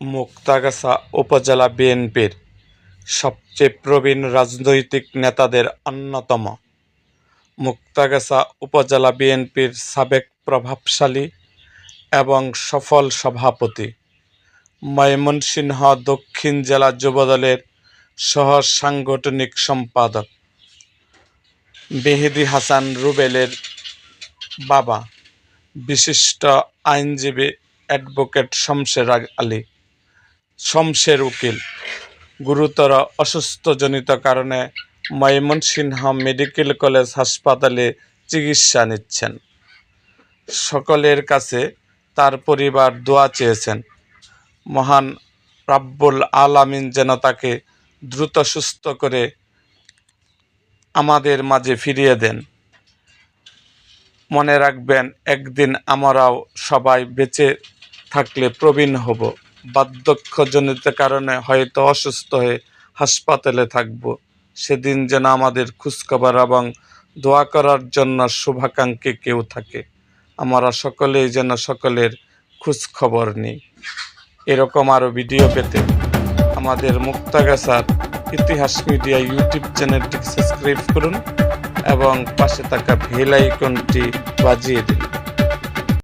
মুক্তাগাছা উপজেলা বিএনপির সবচেয়ে প্রবীণ রাজনৈতিক নেতাদের অন্যতম। মুক্তাগাছা উপজেলা বিএনপির সাবেক প্রভাবশালী এবং সফল সভাপতি, ময়মনসিংহ দক্ষিণ জেলা যুবদলের সহ সাংগঠনিক সম্পাদক, মেহেদী হাসান রুবেলের বাবা, বিশিষ্ট আইনজীবী অ্যাডভোকেট শমশের উকিল গুরুতর অসুস্থজনিত কারণে ময়মনসিংহ মেডিকেল কলেজ হাসপাতালে চিকিৎসা নিচ্ছেন। সকলের কাছে তার পরিবার দোয়া চেয়েছেন, মহান রাব্বুল আলামিন যেন তাকে দ্রুত সুস্থ করে আমাদের মাঝে ফিরিয়ে দেন। মনে রাখবেন, একদিন আমরাও সবাই বেঁচে থাকলে প্রবীণ হব, বার্ধক্যজনিত কারণে হয়তো অসুস্থ হয়ে হাসপাতালে থাকব। সেদিন যেন আমাদের খোঁজখবর এবং দোয়া করার জন্য শুভাকাঙ্ক্ষী কেউ থাকে। আমরা সকলেই যেন সকলের খোঁজখবর নিই। এরকম আরও ভিডিও পেতে আমাদের মুক্তাগাছার ইতিহাস মিডিয়া ইউটিউব চ্যানেলটি সাবস্ক্রাইব করুন এবং পাশে থাকা বেল আইকনটি বাজিয়ে দিন।